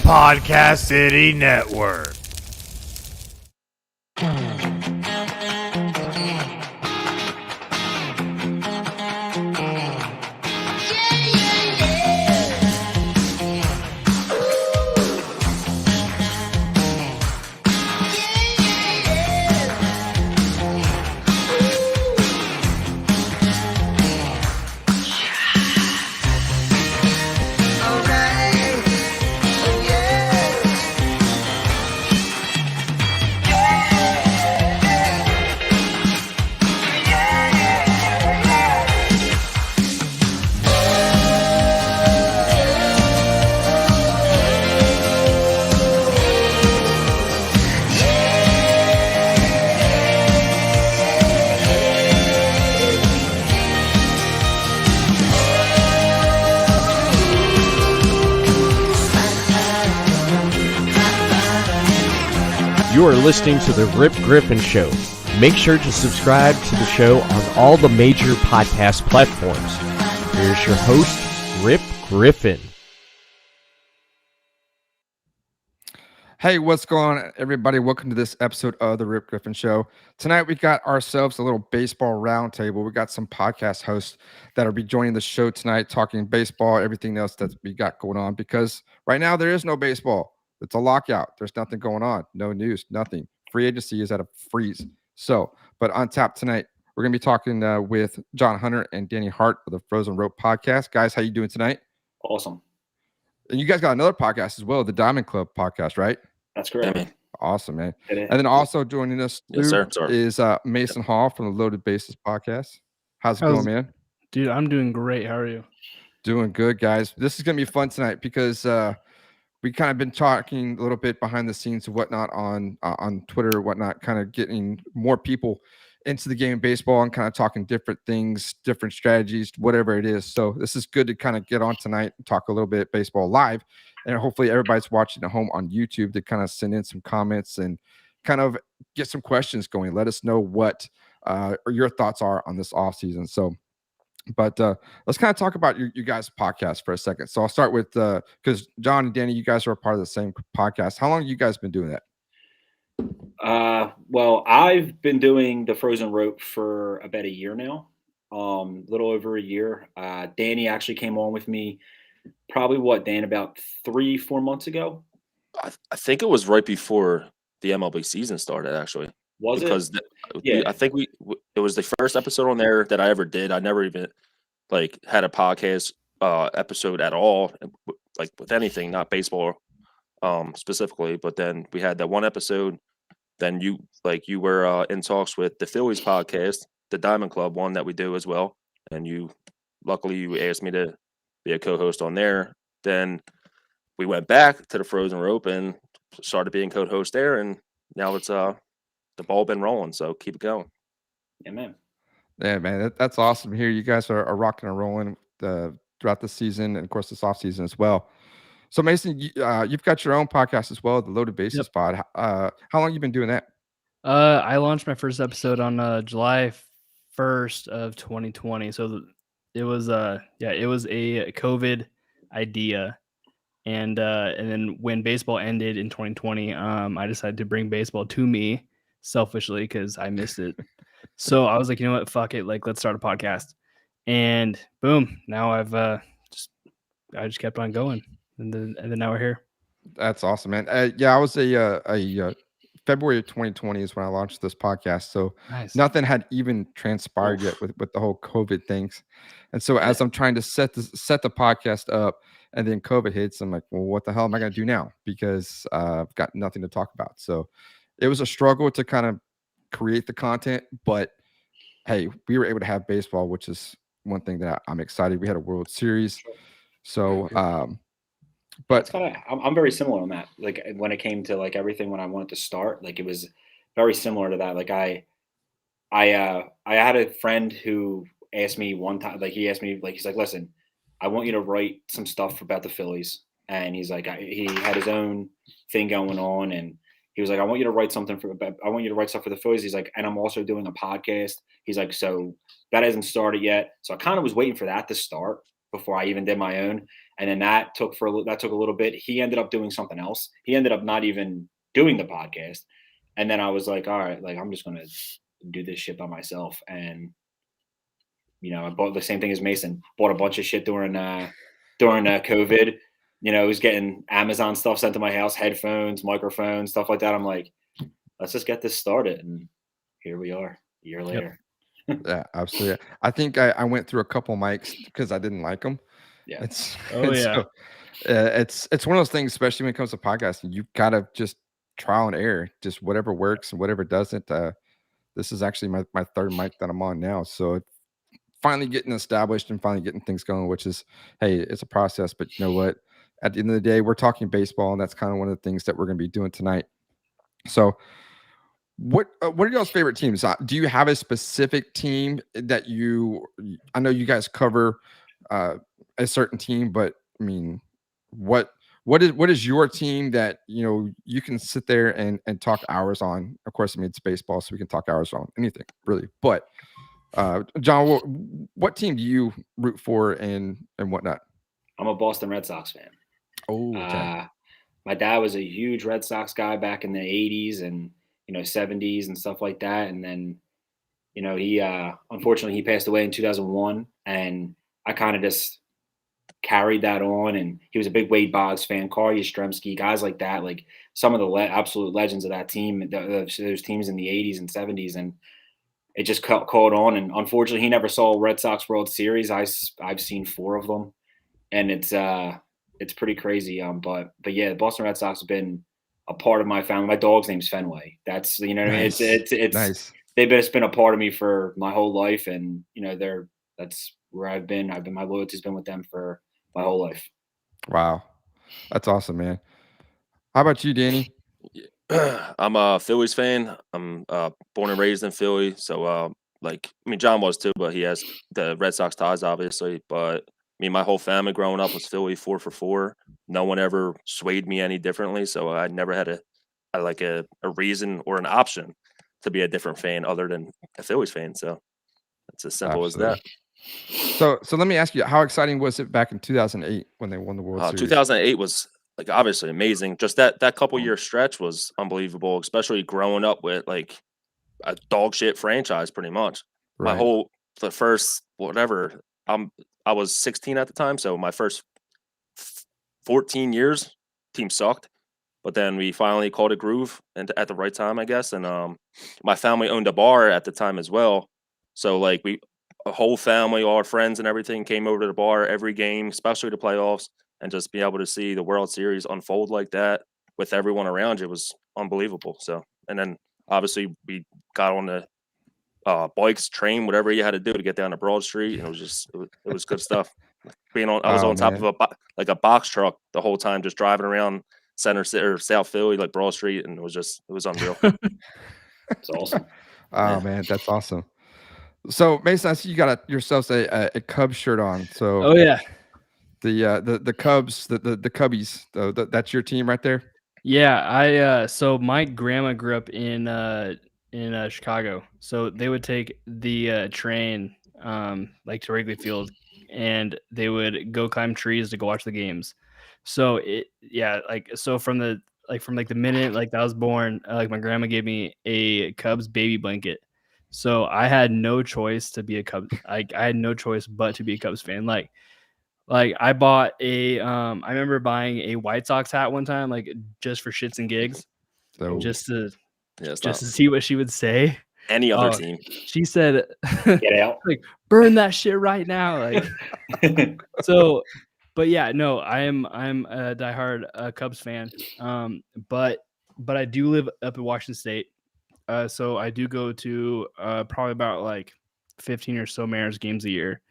Podcast City Network. You are listening to The Rip Griffin Show. Make sure to subscribe to the show on all the major podcast platforms. Here's your host, Rip Griffin. Hey, what's going on, everybody? Welcome to this episode of The Rip Griffin Show. Tonight, we got ourselves a little baseball roundtable. We got some podcast hosts that will be joining the show tonight, talking baseball, everything else that we got going on, because right now there is no baseball. It's a lockout. There's nothing going on. No news, nothing. Free agency is at a freeze. So, but on tap tonight, we're going to be talking with Hunter and Danny Hart of the Frozen Rope podcast. Guys, how you doing tonight? Awesome. And you guys got another podcast as well, the Diamond Club podcast, right? That's correct. Yeah, Awesome, man. And then also joining us is Mason Hall from the Loaded Bases podcast. How's it going, man? Dude, I'm doing great. How are you? Doing good, guys. This is going to be fun tonight because we kind of been talking a little bit behind the scenes and whatnot on Twitter, whatnot, kind of getting more people into the game of baseball and kind of talking different things, different strategies, whatever it is. So this is good to kind of get on tonight and talk a little bit baseball live. And hopefully everybody's watching at home on YouTube to kind of send in some comments and kind of get some questions going. Let us know what your thoughts are on this offseason. So, but let's kind of talk about you guys' podcast for a second. So I'll start with, because John and Danny, you guys are a part of the same podcast. How long have you guys been doing that? Well, I've been doing the Frozen Rope for about a year now, little over a year. Danny actually came on with me probably Dan, about 3-4 months ago. I think it was right before the MLB season started, actually. Was yeah, I think it was the first episode on there that I ever did. I never even had a podcast episode at all, like with anything, not baseball specifically. But then we had that one episode. Then you were in talks with the Phillies podcast, the Diamond Club one that we do as well. And luckily you asked me to be a co-host on there. Then we went back to the Frozen Rope and started being co-host there. And now it's the ball been rolling, so keep it going. Yeah, man. Yeah, man, that's awesome here. You guys are rocking and rolling throughout the season and, of course, this offseason as well. So, Mason, you've got your own podcast as well, the Loaded Bases Pod. How long you been doing that? I launched my first episode on July 1st of 2020. So it was a COVID idea. And then when baseball ended in 2020, I decided to bring baseball to me selfishly because I missed it. So I was like, you know what, fuck it, let's start a podcast. And boom, now I just kept on going, and then now we're here. That's awesome, man. I was a February of 2020 is when I launched this podcast. So nice. Nothing had even transpired yet with the whole COVID things. And so as I'm trying to set the podcast up, and then COVID hits, I'm like, well, what the hell am I going to do now? Because I've got nothing to talk about. So it was a struggle to kind of create the content, but hey, we were able to have baseball, which is one thing that I'm excited. We had a World Series. So, but I'm very similar on that. Like when it came to everything when I wanted to start, it was very similar to that. I had a friend who asked me one time, he asked me, he's like, listen, I want you to write some stuff about the Phillies. And he's like, he had his own thing going on, and he was like, I want you to write stuff for the Phillies. He's like, and I'm also doing a podcast. He's like, so that hasn't started yet. So I kind of was waiting for that to start before I even did my own. And then that took a little bit. He ended up doing something else. He ended up not even doing the podcast. And then I was like, all right, like I'm just gonna do this shit by myself. And I bought the same thing as Mason. Bought a bunch of shit during COVID. I was getting Amazon stuff sent to my house, headphones, microphones, stuff like that. I'm like, let's just get this started. And here we are a year later. Yeah, absolutely. I think I went through a couple mics because I didn't like them. Yeah. It's Oh, yeah. so, it's one of those things, especially when it comes to podcasting. You've got to just trial and error, just whatever works and whatever doesn't. This is actually my third mic that I'm on now, so finally getting established and finally getting things going. Which is, hey, it's a process, but you know what? At the end of the day, we're talking baseball, and that's kind of one of the things that we're going to be doing tonight. So, what are y'all's favorite teams? Do you have a specific team that I know you guys cover a certain team, but I mean, what is your team that you can sit there and talk hours on? Of course, I mean it's baseball, so we can talk hours on anything really. But John, what team do you root for and whatnot? I'm a Boston Red Sox fan. Oh, okay. My dad was a huge Red Sox guy back in the 80s and 70s and stuff like that. And then, he unfortunately he passed away in 2001, and I kind of just carried that on. And he was a big Wade Boggs fan, Carl Yastrzemski, guys like that, like some of the absolute legends of that team, those teams in the 80s and 70s. And it just caught on. And unfortunately, he never saw a Red Sox World Series. I've seen 4 of them, and it's pretty crazy. But yeah, the Boston Red Sox have been a part of my family. My dog's name's Fenway. That's what I mean. Nice. It's Nice. It's been a part of me for my whole life, and that's where I've been. My loyalty's been with them for my whole life. Wow, that's awesome, man. How about you, Danny? I'm a Phillies fan. I'm born and raised in Philly, so John was too, but he has the Red Sox ties, obviously. But my whole family growing up was Philly 4 for 4. No one ever swayed me any differently, so I never had a reason or an option to be a different fan other than a Phillies fan. So it's as simple as that. So let me ask you, how exciting was it back in 2008 when they won the World Series? 2008 was obviously amazing. Just that couple year stretch was unbelievable, especially growing up with like a dog shit franchise pretty much. Right. The first whatever, I was 16 at the time, so my first 14 years team sucked. But then we finally caught a groove and at the right time, I guess. And my family owned a bar at the time as well. So a whole family, all our friends and everything came over to the bar every game, especially the playoffs, and just be able to see the World Series unfold like that with everyone around you was unbelievable. So, and then obviously we got on the bikes, train, whatever you had to do to get down to Broad Street, and it was good stuff. I was on top of a box truck the whole time, just driving around South Philly, like Broad Street, and it was unreal. It's awesome. Oh man, that's awesome. So Mason, I see you got yourself a Cubs shirt on. So Oh yeah, the Cubs, the Cubbies, that's your team right there. Yeah, so my grandma grew up in Chicago, so they would take the train to Wrigley Field, and they would go climb trees to go watch the games. So from the minute that I was born, my grandma gave me a Cubs baby blanket. So I had no choice to be a Cubs. I had no choice but to be a Cubs fan. I bought I remember buying a White Sox hat one time, just for shits and gigs, just to see what she would say. Any other team. She said, "Get out, burn that shit right now." So, but yeah, no, I'm a diehard Cubs fan. But I do live up in Washington State, so I do go to probably about 15 or so Mariners games a year.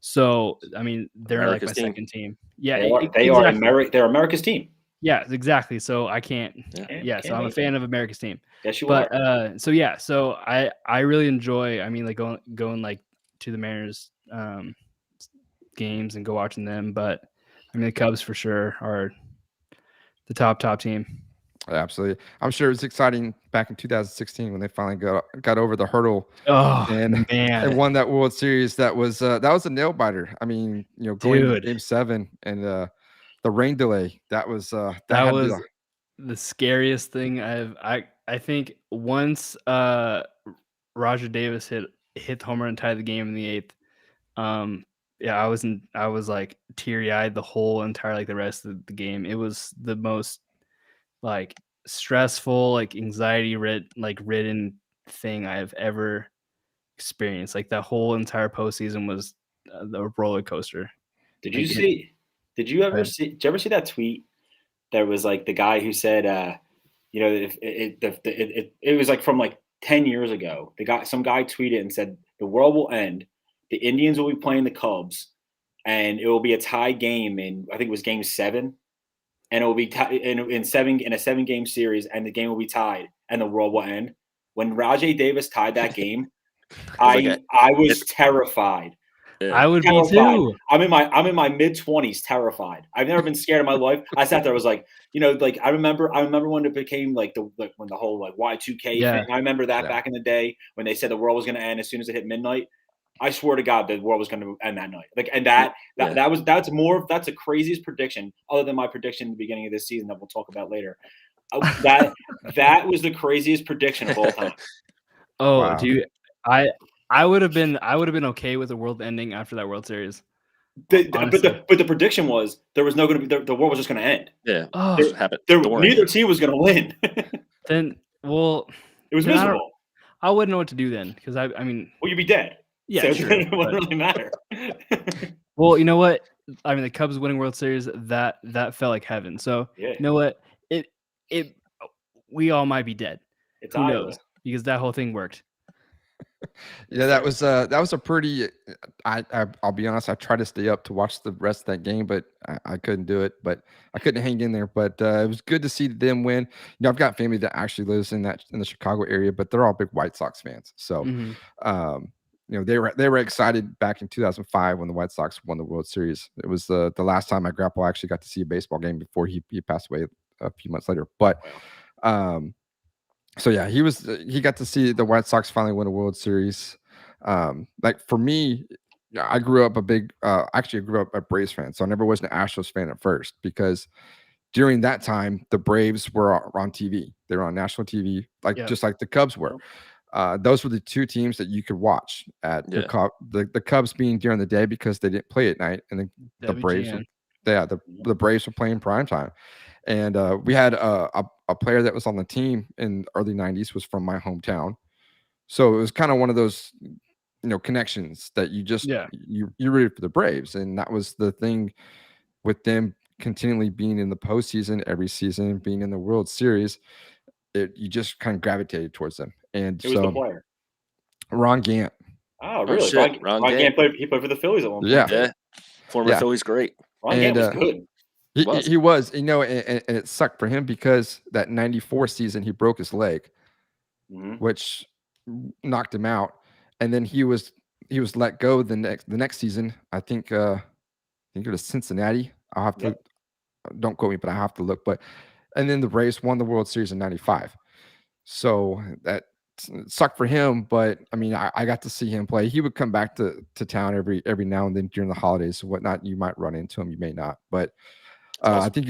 So, I mean, they're America's my second team. Yeah, they're America's team. Yeah, exactly. So I can't. Yeah, so I'm a fan of America's team. Yes, you are. So I really enjoy. I mean, going to the Mariners games and go watching them. But I mean, the Cubs for sure are the top team. Absolutely. I'm sure it was exciting back in 2016 when they finally got over the hurdle Oh and man, won that World Series. That was a nail biter. I mean, going to dude, Game 7 and the rain delay. That was that that had to be was the scariest thing I think once Roger Davis hit the home run and tied the game in the 8th. Yeah, I was like teary eyed the whole entire like the rest of the game. It was the most like stressful, like anxiety ridden thing I've ever experienced. Like that whole entire postseason was the roller coaster. Did Like, you see? Did you ever see? Did you ever see that tweet? There was like the guy who said, if it was like from like 10 years ago. Some guy tweeted and said the world will end. The Indians will be playing the Cubs, and it will be a tie game in I think it was Game 7, and it will be in a 7-game series, and the game will be tied, and the world will end. When Rajay Davis tied that game, I was terrified. I would be Terrified. too. I'm in my mid-20s, terrified. I've never been scared in my life. I sat there, I was like, I remember when it became when the whole like Y2K Yeah. thing. I remember that Yeah. back in the day when they said the world was going to end as soon as it hit midnight. I swear to God, the world was going to end that night. That's the craziest prediction, other than my prediction in the beginning of this season that we'll talk about later. That was the craziest prediction of all time. Oh, Wow. dude, I would have been okay with the world ending after that World Series. But the prediction was there was no going to be the world was just going to end. Yeah. Oh, Just happened. Neither team was going to win. then well, It was then miserable. I wouldn't know what to do then because I mean, Well, you'd be dead. yeah, So sure. it wouldn't really matter. Well, you know what? I mean, the Cubs winning World Series that felt like heaven. So Yeah. you know what? We all might be dead. It's Who Iowa. knows? Because that whole thing worked. Yeah, that was a pretty. I'll be honest. I tried to stay up to watch the rest of that game, but I couldn't do it. But I couldn't hang in there. But it was good to see them win. I've got family that actually lives in the Chicago area, but they're all big White Sox fans. So, they were excited back in 2005 when the White Sox won the World Series. It was the last time my grandpa actually got to see a baseball game before he passed away a few months later. But, so yeah, he got to see the White Sox finally win a World Series. Like for me, I grew up a Braves fan, so I never was an Astros fan at first because during that time the Braves were on TV. They were on national TV, just like the Cubs were. Those were the two teams that you could watch at the Cubs being during the day because they didn't play at night, and the Braves. The Braves were playing primetime. And we had a player that was on the team in the early 90s was from my hometown. So it was kind of one of those, connections that you just, you rooted for the Braves. And that was the thing with them continually being in the postseason every season, being in the World Series. You just kind of gravitated towards them. And Who was the player? Ron Gant. Oh, really? Shit. Ron Gant played for the Phillies at one point. Yeah. Former Phillies great. Ron Gant was good. He was, and it sucked for him because that 94 season he broke his leg, which knocked him out, and then he was let go the next season. I think it was Cincinnati. I'll have to don't quote me, but I have to look. And then the Braves won the World Series in '95, so that sucked for him. But I mean, I got to see him play. He would come back to town every now and then during the holidays and whatnot. You might run into him, you may not, but. Awesome. I think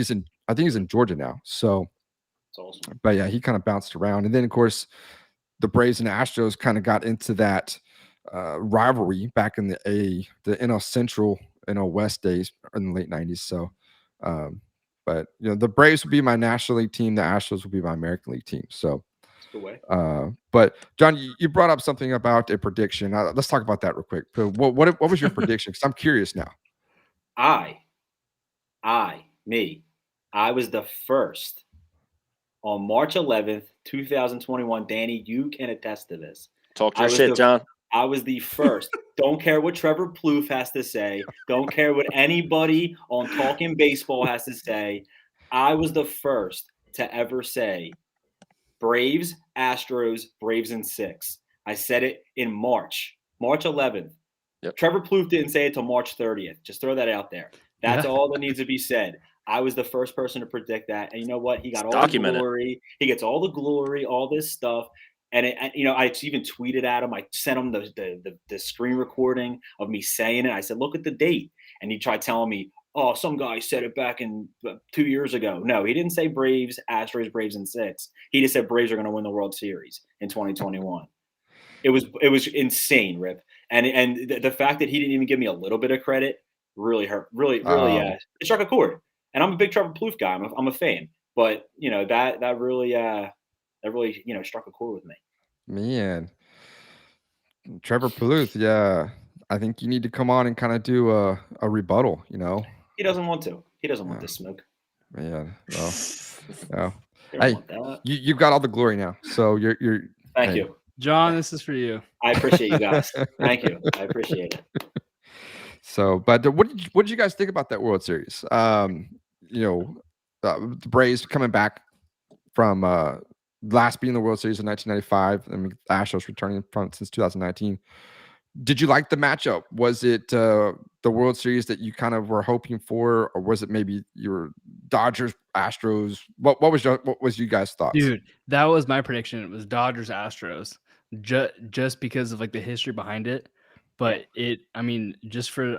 he's in Georgia now. So, that's awesome. But yeah, he kind of bounced around, and then of course, the Braves and Astros kind of got into that rivalry back in the NL Central, NL West days in the late '90s. So, but the Braves would be my National League team, the Astros would be my American League team. So, good way. But John, you brought up something about a prediction. Let's talk about that real quick. What was your prediction? Because I'm curious now. I was the first on March 11th, 2021. Danny, you can attest to this. Talk your shit, John. I was the first. Don't care what Trevor Plouffe has to say. Don't care what anybody on Talking Baseball has to say. I was the first to ever say Braves, Astros, Braves in 6. I said it in March 11th. Yep. Trevor Plouffe didn't say it till March 30th. Just throw that out there. That's all that needs to be said. I was the first person to predict that. And you know what? He got all Document the it. glory. He gets all the glory, all this stuff. And I even tweeted at him. I sent him the screen recording of me saying it. I said, "Look at the date," and he tried telling me, "Oh, some guy said it back in 2 years ago." No, he didn't say Braves, Astros, Braves in 6. He just said Braves are going to win the World Series in 2021. It was insane, Rip. And the fact that he didn't even give me a little bit of credit really hurt. Really, it struck a chord. And I'm a big Trevor Plouffe guy. I'm a fan. But that really struck a chord with me. Man, Trevor Plouffe, yeah. I think you need to come on and kind of do a rebuttal, He doesn't want to. He doesn't want Yeah. this smoke. Man, well, yeah. He don't Hey, want that. you got all the glory now. So you're Thank hey. you. John, this is for you. I appreciate you guys. Thank you. I appreciate it. So, but what did you guys think about that World Series? The Braves coming back from last being the World Series in 1995. I mean, the Astros returning from since 2019. Did you like the matchup? Was it the World Series that you kind of were hoping for, or was it maybe your Dodgers, Astros? What was you guys' thoughts? Dude, that was my prediction. It was Dodgers Astros, just because of like the history behind it. But just for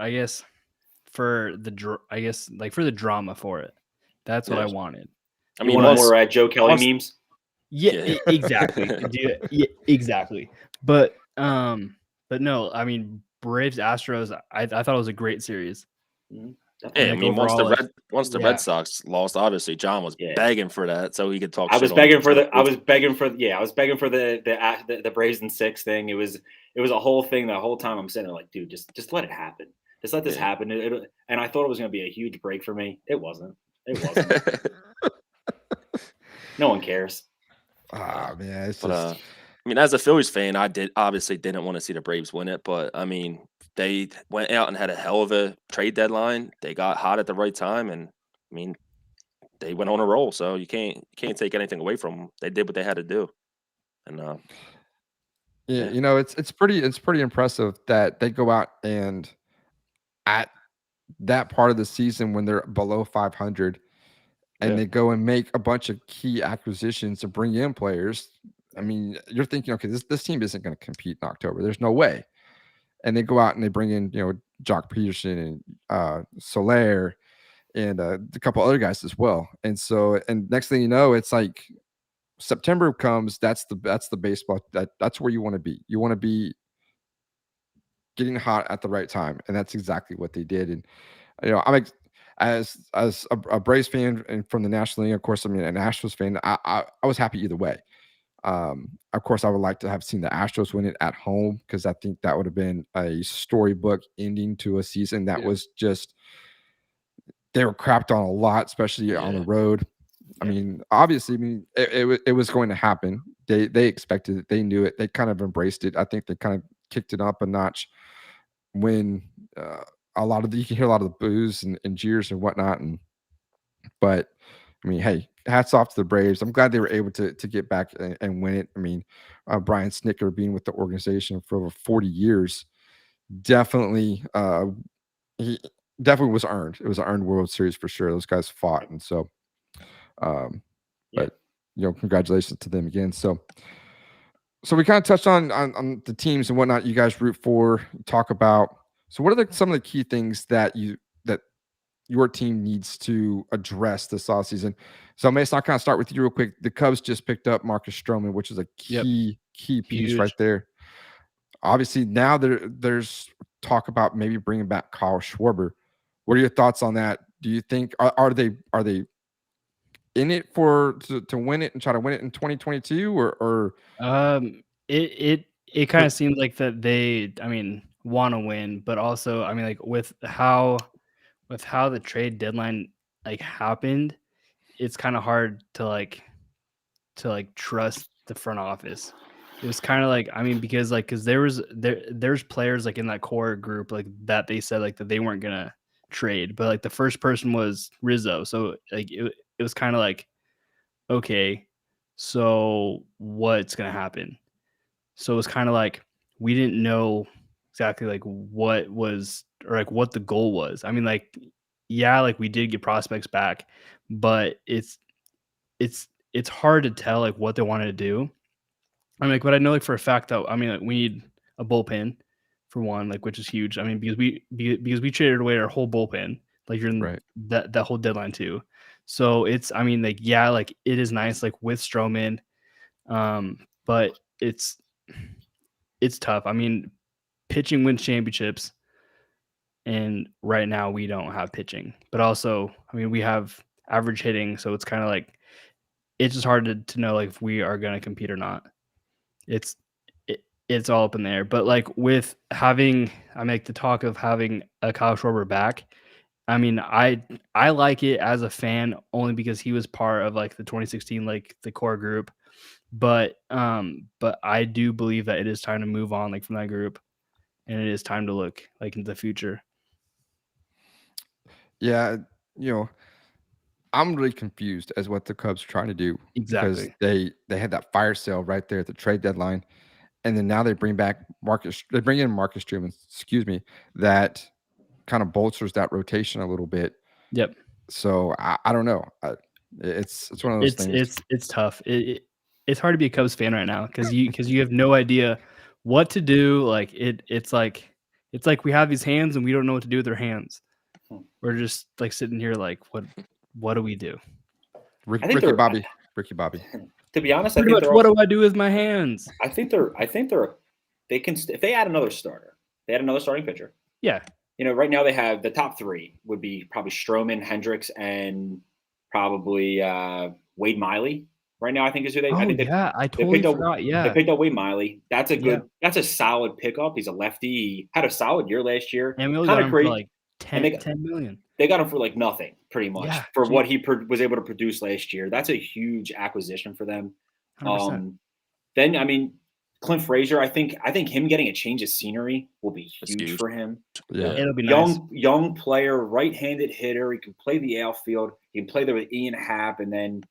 for the drama for it. That's what I wanted. I You mean, want more Joe Kelly memes? Yeah, exactly. Dude, yeah, exactly. But no, I mean Braves Astros. I thought it was a great series. Mhm. Yeah, I Like, mean, once overall, the yeah. Red Sox lost, obviously John was Yeah. begging for that, so he could talk. I was shit begging on for Trevor I Plouffe. was begging for the Braves in 6 thing. It was a whole thing. The whole time I'm sitting there like, dude, just let it happen. Just let this Yeah. happen. And I thought it was going to be a huge break for me. It wasn't. It wasn't. No one cares. Ah, man, it's But just I mean, as a Phillies fan, I obviously didn't want to see the Braves win it, but I mean, they went out and had a hell of a trade deadline. They got hot at the right time, and I mean, they went on a roll. So you can't take anything away from them. They did what they had to do, and yeah, yeah. it's pretty impressive that they go out and at that part of the season when they're below 500 and Yeah. they go and make a bunch of key acquisitions to bring in players. I mean, you're thinking, okay, this team isn't going to compete in October. There's no way. And they go out and they bring in, Jock Peterson and Soler and a couple other guys as well. And so, and next thing you know, it's like September comes. That's the baseball. That's where you want to be. You want to be getting hot at the right time, and that's exactly what they did. And I'm as a Braves fan and from the National League, of course, I mean an Astros fan. I was happy either way. Of course, I would like to have seen the Astros win it at home because I think that would have been a storybook ending to a season that was just they were crapped on a lot, especially on the road. I mean, obviously, it was going to happen. They expected it. They knew it. They kind of embraced it. I think they kind of kicked it up a notch when you can hear a lot of the boos and jeers and whatnot. But I mean, hey, hats off to the Braves. I'm glad they were able to get back and win it. I mean, Brian Snicker being with the organization for over 40 years, definitely he definitely was earned. It was an earned World Series for sure. Those guys fought, and so but congratulations to them again. So we kind of touched on the teams and whatnot you guys root for, talk about. So what are some of the key things that your team needs to address this offseason? So Mason, I'll kind of start with you real quick. The Cubs just picked up Marcus Stroman, which is a key piece Huge. right there. Obviously, now there's talk about maybe bringing back Kyle Schwarber. What are your thoughts on that? Do you think are they in it to win it and try to win it in 2022 or it kind of seems like that they want to win, but also like with how the trade deadline happened, it's kind of hard to trust the front office. It was kind of because there's players in that core group that they said that they weren't gonna trade, but the first person was Rizzo, so it was kind of okay, so what's gonna happen? So it was kind of we didn't know exactly what was or what the goal was. I mean, like we did get prospects back, but it's hard to tell like what they wanted to do. I mean, like, but I know like for a fact that I mean, like, we need a bullpen for one, like which is huge. I mean, because we traded away our whole bullpen like during Right. that whole deadline too. So it's I mean, like like it is nice like with Stroman, but it's tough. I mean, pitching wins championships, and right now we don't have pitching. But also, I mean, we have average hitting, so it's kind of like it's just hard to know like if we are going to compete or not. It's all up in there. But like with having, I make the talk of having a Kyle Schwarber back. I mean, I like it as a fan only because he was part of like the 2016 like the core group. But I do believe that it is time to move on like from that group, and it is time to look like into the future. Yeah, I'm really confused as what the Cubs are trying to do. Exactly. Because they had that fire sale right there at the trade deadline. And then now they bring in Marcus Stroman, that kind of bolsters that rotation a little bit. Yep. So I don't know. It's one of those things. It's tough. It's hard to be a Cubs fan right now because you have no idea what to do. Like it's like we have these hands and we don't know what to do with their hands. We're just like sitting here like what do we do? Ricky Bobby. To be honest, what do I do with my hands? I think they can if they add another starter. They add another starting pitcher. Yeah. Right now they have the top three would be probably Stroman, Hendricks, and probably Wade Miley. Right now, I think is who they. I think I totally forgot. Yeah, they picked up Wade Miley. That's a good. Yeah. That's a solid pickup. He's a lefty. He had a solid year last year. And we only got him for like 10 million. They got him for like nothing, pretty much, for what he was able to produce last year. That's a huge acquisition for them. 100%. Then I mean, Clint Frazier. I think him getting a change of scenery will be huge for him. Yeah, it'll be nice. Young player, right-handed hitter. He can play the outfield. He can play there with Ian Happ, and then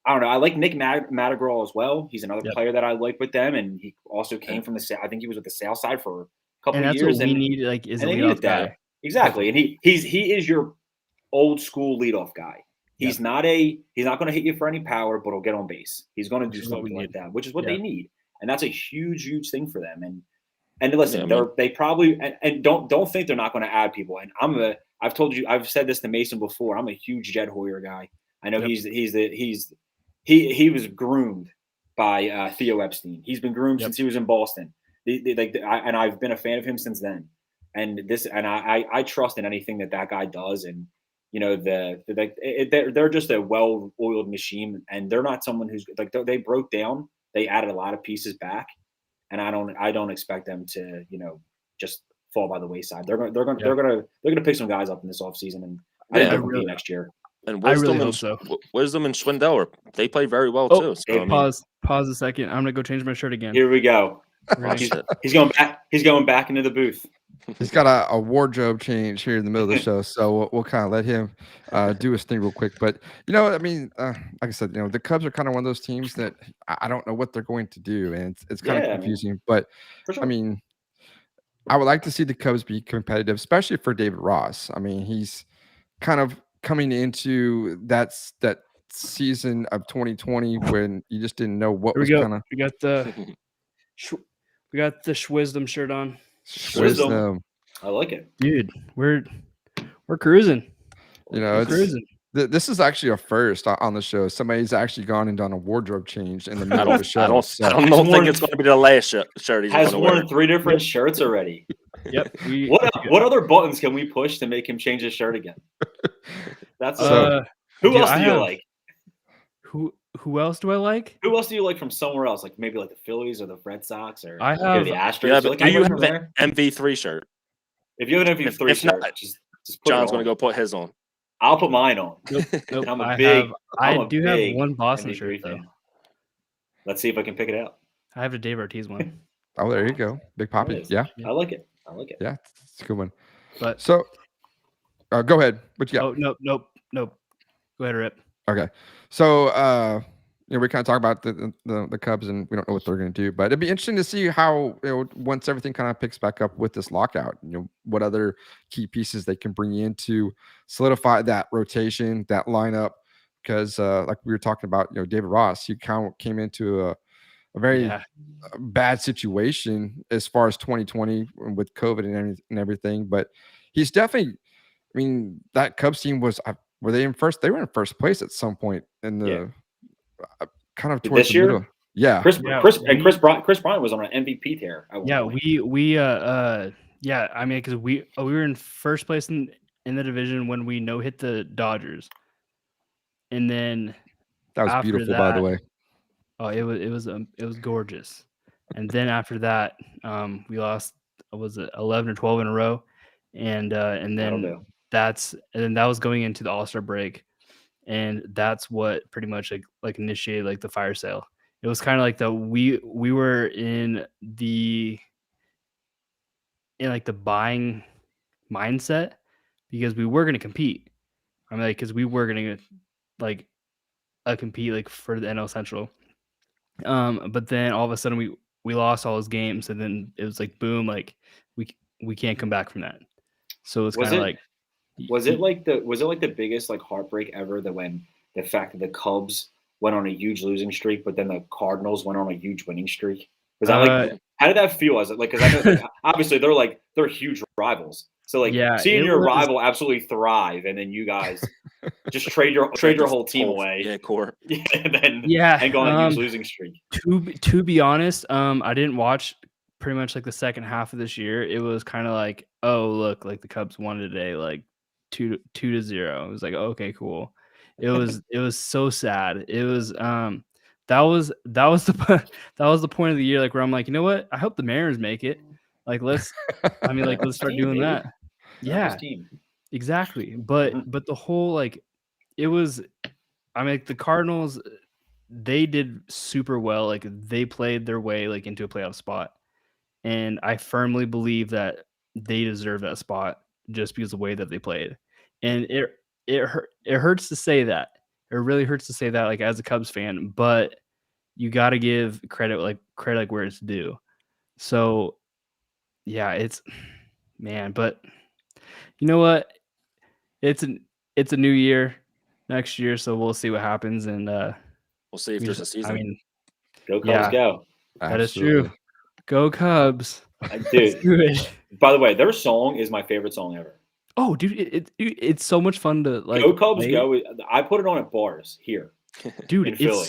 I don't know. I like Nick Madrigal as well. He's another player that I like with them, and he also came from the. I think he was with the South Side for a couple of years. What we need, like, is a leadoff guy. Exactly, and he is your old school leadoff guy. He's not going to hit you for any power, but he'll get on base. He's going to do something like that, which is what they need, and that's a huge thing for them. And listen, they probably and don't think they're not going to add people. And I've said this to Mason before. I'm a huge Jed Hoyer guy. I know he was groomed by Theo Epstein. He's been groomed since he was in Boston. And I've been a fan of him since then. And I trust in anything that guy does. And they're just a well-oiled machine, and they're not someone who's like they broke down. They added a lot of pieces back, and I don't expect them to just fall by the wayside. They're gonna pick some guys up in this offseason, and I think they'll compete next year. And Wisdom and Schwindel they play very well too. So, pause a second. I'm gonna go change my shirt again. Here we go. He's going back. He's going back into the booth. He's got a wardrobe change here in the middle of the show, so we'll kind of let him do his thing real quick. But I mean, like I said, the Cubs are kind of one of those teams that I don't know what they're going to do, and it's kind of confusing. But sure. I mean, I would like to see the Cubs be competitive, especially for David Ross. I mean, he's kind of coming into that season of 2020 when you just didn't know what was kind of. We got the Schwisdom shirt on. Schwisdom. I like it, dude. We're cruising. We're cruising. This is actually a first on the show. Somebody's actually gone and done a wardrobe change in the middle of the show. I don't think it's going to be the last shirt he's has worn 3 different shirts already. Yep. What other buttons can we push to make him change his shirt again? That's who else do you like? Who else do I like? Who else do you like from somewhere else? Like maybe like the Phillies or the Red Sox or I have the Astros. Yeah, but do you have an MV3 shirt? If you have an MV3 shirt, just put John's going to go put his on. I'll put mine on. Nope. I do have one Boston shirt though. Let's see if I can pick it out. I have a Dave Ortiz one. Oh, there you go, Big Poppy. Yeah, I like it. Yeah, it's a good one. But so, go ahead. What you got? Oh nope. Go ahead, Rip. Okay, so we kind of talk about the Cubs, and we don't know what they're going to do, but it'd be interesting to see how, once everything kind of picks back up with this lockout, what other key pieces they can bring in to solidify that rotation, that lineup. Because like we were talking about, David Ross, he kind of came into a very bad situation as far as 2020 with COVID and everything, but he's definitely. I mean, that Cubs team were they in first? They were in first place at some point in the kind of towards this the year. middle. Yeah, Chris Bryant was on an MVP tear. At one point. I mean, because we were in first place in the division when we hit the Dodgers, and then that was after beautiful, that, by the way. Oh, it was gorgeous, and then after that, we lost. Was it 11 or 12 in a row, and then that was going into the All-Star break, and that's what pretty much like initiated like the fire sale. It was kind of like we were in like the buying mindset because we were going to compete. I mean, like, because we were going to like compete like for the NL Central. But then all of a sudden we lost all those games, and then it was like boom, like we can't come back from that. So it's kind of like was it like the biggest like heartbreak ever, that when the fact that the Cubs went on a huge losing streak, but then the Cardinals went on a huge winning streak? Was that like how did that feel? As like, because I know like, obviously they're huge rivals. So like seeing your rival absolutely thrive, and then you guys just trade your whole team away. Yeah, core. And go on a huge losing streak. To be honest, I didn't watch pretty much like the second half of this year. It was kind of like, oh look, like the Cubs won today, like 2-0. It was like, okay, cool. It was so sad. It was that was the point of the year, like where I'm like, you know what? I hope the Mariners make it. Like let's start doing that. Yeah, exactly. But the whole like, it was. I mean, like, the Cardinals, they did super well. Like they played their way like into a playoff spot, and I firmly believe that they deserve that spot just because of the way that they played. And it hurts to say that. It really hurts to say that, like as a Cubs fan, but you got to give credit where it's due. So yeah, it's but you know what? It's a new year next year, so we'll see what happens, and we'll see if there's a season. I mean, go Cubs, go! That is true. Go Cubs, dude. By the way, their song is my favorite song ever. Oh, dude, it's so much fun to like. Go Cubs, go! I put it on at bars here, dude. In Philly.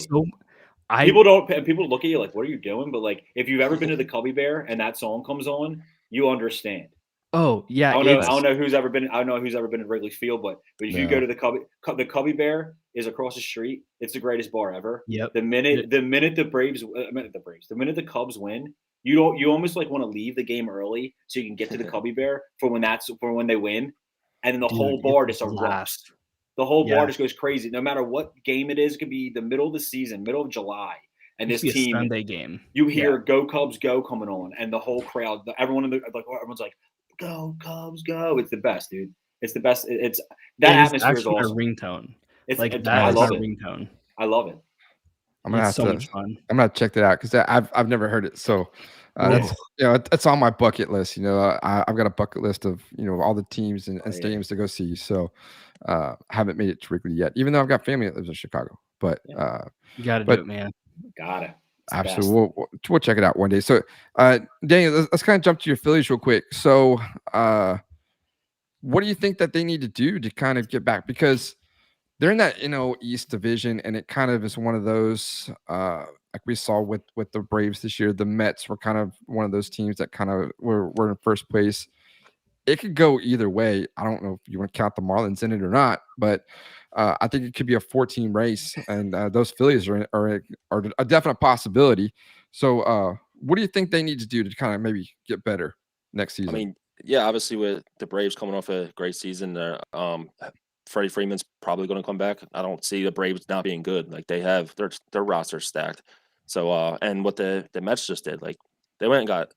People look at you like, "What are you doing?" But like, if you've ever been to the Cubby Bear and that song comes on, you understand. Oh yeah, I don't know who's ever been at Wrigley Field, but if you go to the Cubby Bear is across the street. It's the greatest bar ever. Yep. The minute the Cubs win, you almost like want to leave the game early so you can get to the Cubby Bear for when they win, and then the whole bar just erupts. The whole bar just goes crazy. No matter what game it is, it could be the middle of the season, middle of July, and this team Sunday game. You hear "Go Cubs, Go" coming on, and the whole crowd, everyone's like, "Go Cubs, go!" It's the best, dude. It's the best. It's that atmosphere is awesome. A ringtone. I love it. Ringtone. I love it. I'm gonna have so much fun. I'm gonna check that out because I've never heard it. So that's it's on my bucket list. I've got a bucket list of all the teams and stadiums to go see. So I haven't made it to Wrigley yet, even though I've got family that lives in Chicago. But you got to do it, man. Got it. Absolutely. We'll check it out one day. So, Danny, let's kind of jump to your Phillies real quick. So, what do you think that they need to do to kind of get back? Because they're in that East Division, and it kind of is one of those like we saw with the Braves this year. The Mets were kind of one of those teams that kind of were in first place. It could go either way. I don't know if you want to count the Marlins in it or not, but I think it could be a 4-team race, and those Phillies are a definite possibility. So, what do you think they need to do to kind of maybe get better next season? I mean, yeah, obviously with the Braves coming off a great season, Freddie Freeman's probably going to come back. I don't see the Braves not being good. Like they have their roster stacked. So, and what the Mets just did, like they went and got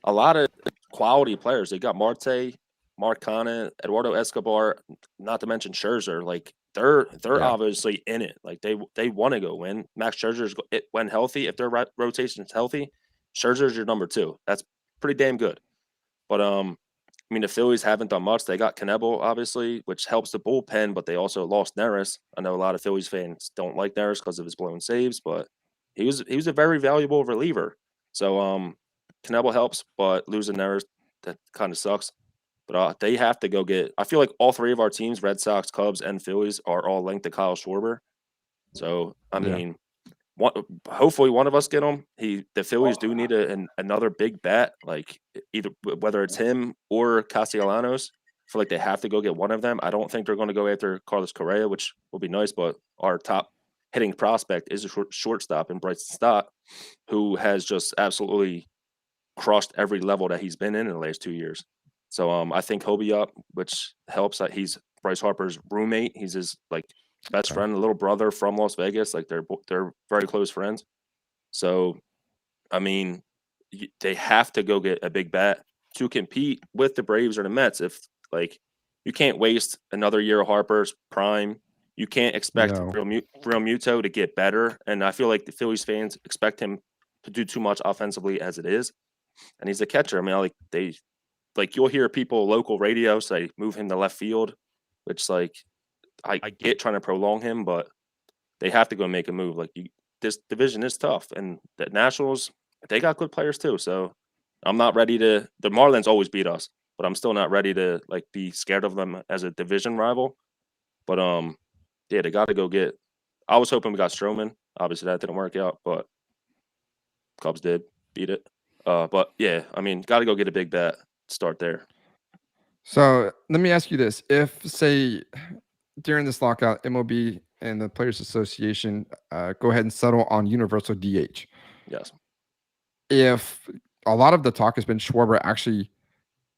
a lot of quality players. They got Marte, Mark Canha, Eduardo Escobar, not to mention Scherzer. Like they're Yeah. obviously in it. Like they want to go win. Max Scherzer's when healthy, if their rotation's healthy, Scherzer's your number 2. That's pretty damn good. But I mean, the Phillies haven't done much. They got Knebel, obviously, which helps the bullpen, but they also lost Neris. I know a lot of Phillies fans don't like Neris because of his blown saves, but he was a very valuable reliever. So Knebel helps, but losing Neris, that kind of sucks. But they have to go get. I feel like all 3 of our teams, Red Sox, Cubs, and Phillies, are all linked to Kyle Schwarber. So I mean, hopefully one of us get him. The Phillies do need another big bat, like either whether it's him or Castellanos. I feel like they have to go get one of them. I don't think they're going to go after Carlos Correa, which will be nice, but our top hitting prospect is a shortstop in Bryson Stott, who has just absolutely crushed every level that he's been in the last 2 years. So I think he'll be up, which helps. He's Bryce Harper's roommate. He's his best friend, a little brother from Las Vegas. Like they're very close friends. So, I mean, they have to go get a big bat to compete with the Braves or the Mets. If you can't waste another year of Harper's prime. You can't expect Real Muto to get better. And I feel like the Phillies fans expect him to do too much offensively as it is. And he's a catcher. I mean, you'll hear people local radio say move him to left field, which I get trying to prolong him, but they have to go make a move. This division is tough, and the Nationals, they got good players too. So I'm not ready to. The Marlins always beat us, but I'm still not ready to be scared of them as a division rival. But yeah, they got to go get. I was hoping we got Stroman. Obviously, that didn't work out, but Cubs did beat it. But yeah, I mean, got to go get a big bat. Start there. So let me ask you this: if, say, during this lockout, MLB and the Players Association go ahead and settle on universal DH. Yes. If a lot of the talk has been Schwarber actually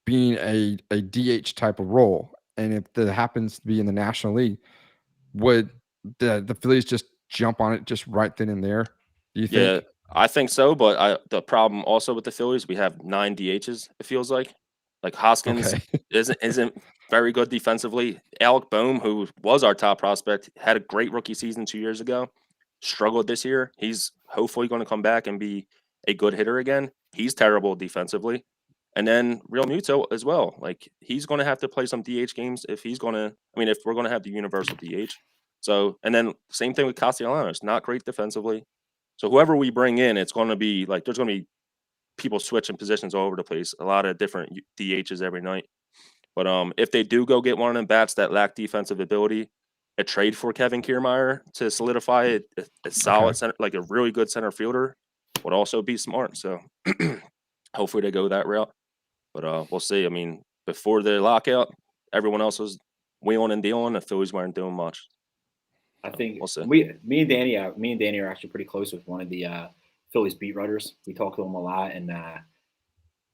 being a DH type of role, and if that happens to be in the National League, would the Phillies just jump on it just right then and there? Do you think? Yeah, I think so. But the problem also with the Phillies, we have 9 DHs. It feels like Hoskins isn't very good defensively. Alec Boehm, who was our top prospect, had a great rookie season 2 years ago. Struggled this year. He's hopefully going to come back and be a good hitter again. He's terrible defensively. And then Real Muto as well. He's going to have to play some DH games if he's going to. I mean, if we're going to have the universal DH. So, and then same thing with Castellanos, not great defensively. So whoever we bring in, it's going to be there's going to be people switching positions all over the place. A lot of different DHs every night. But if they do go get one of them bats that lack defensive ability, a trade for Kevin Kiermaier to solidify a solid center, a really good center fielder, would also be smart. So hopefully they go that route. But we'll see. I mean, before the lockout, everyone else was wheeling and dealing. The Phillies weren't doing much. I think we'll see. Me and Danny are actually pretty close with one of the Phillies beat writers. We talk to him a lot, and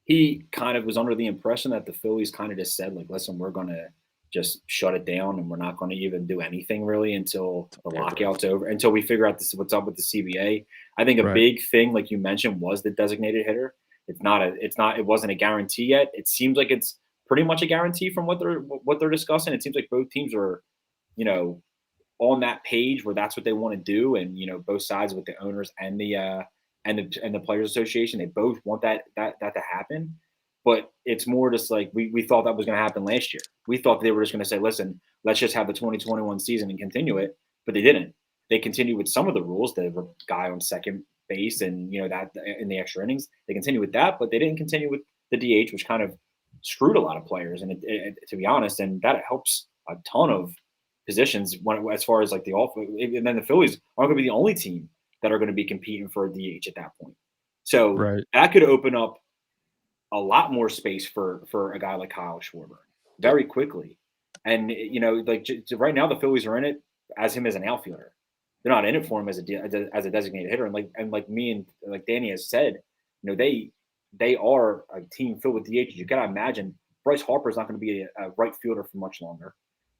he kind of was under the impression that the Phillies kind of just said, listen, we're going to just shut it down, and we're not going to even do anything really until the lockout's over, until we figure out what's up with the CBA. I think a big thing, like you mentioned, was the designated hitter. It wasn't a guarantee yet. It seems like it's pretty much a guarantee from what they're discussing. It seems like both teams are, on that page where that's what they want to do, and both sides with the owners and the Players Association, they both want that to happen. But it's more just we thought that was going to happen last year. We thought they were just going to say, listen, let's just have the 2021 season and continue it, but they didn't. They continued with some of the rules, the guy on second base and that in the extra innings. They continued with that, but they didn't continue with the DH, which kind of screwed a lot of players. And to be honest, and that helps a ton of positions as far as the off. And then the Phillies aren't going to be the only team that are going to be competing for a DH at that point. So that could open up a lot more space for a guy like Kyle Schwarber very quickly. And, right now the Phillies are in it as him as an outfielder. They're not in it for him as a designated hitter. And like me and Danny has said, they are a team filled with DHs. You got to imagine Bryce Harper is not going to be a right fielder for much longer.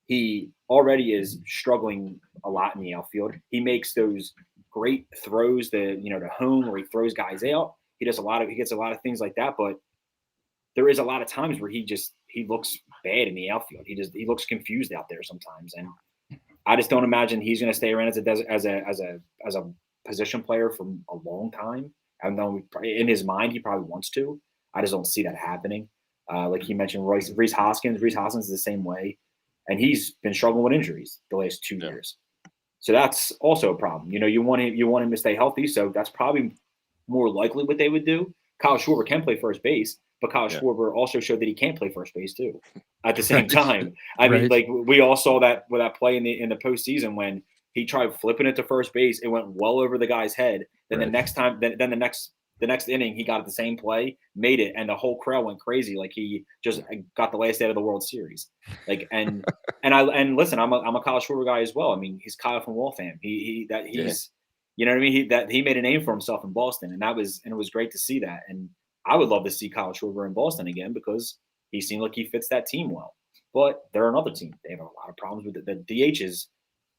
He already is struggling a lot in the outfield. He makes those great throws to home where he throws guys out. He gets a lot of things like that, but there is a lot of times where he looks bad in the outfield. He looks confused out there sometimes. And I just don't imagine he's going to stay around as a position player for a long time. I know in his mind he probably wants to. I just don't see that happening. Like he mentioned, Rhys Hoskins. Rhys Hoskins is the same way, and he's been struggling with injuries the last 2 years. So that's also a problem. You want him to stay healthy. So that's probably more likely what they would do. Kyle Schwarber can play first base, but Kyle Schwarber also showed that he can't play first base too at the same time. I mean, like we all saw that with that play in the postseason when he tried flipping it to first base. It went well over the guy's head. Then the next time, then the next inning, he got the same play, made it, and the whole crowd went crazy. Like he just got the last out of the World Series. Like and listen, I'm a Kyle Schwarber guy as well. I mean, he's Kyle from Waltham. He's you know what I mean. He made a name for himself in Boston, and it was great to see that. And I would love to see Kyle Schwarber in Boston again because he seemed like he fits that team well. But they're another team. They have a lot of problems with the DHs.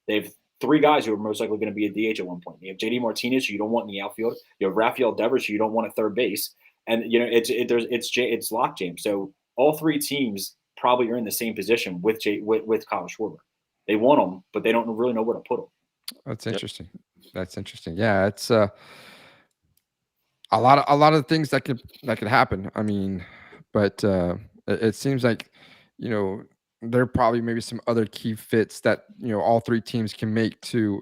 They have 3 guys who are most likely going to be a DH at one point. You have JD Martinez, who you don't want in the outfield. You have Rafael Devers, who you don't want at third base. And it's lockjam. So all 3 teams probably are in the same position with Kyle Schwarber. They want him, but they don't really know where to put him. That's interesting. That's interesting. Yeah, it's a lot of things that could happen. I mean, but it seems like there are probably maybe some other key fits that all 3 teams can make to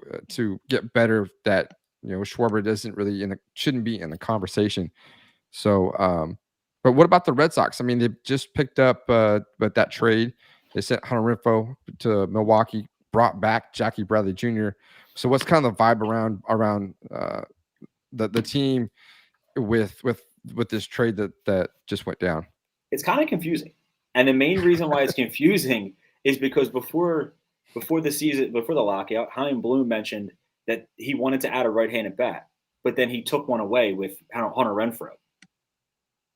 get better. That Schwarber shouldn't be in the conversation. So, but what about the Red Sox? I mean, they just picked up with that trade. They sent Hunter Renfroe to Milwaukee, brought back Jackie Bradley Jr. So, what's kind of the vibe around the team with this trade that just went down? It's kind of confusing. And the main reason why it's confusing is because before the lockout, Chaim Bloom mentioned that he wanted to add a right-handed bat, but then he took one away with Hunter Renfroe.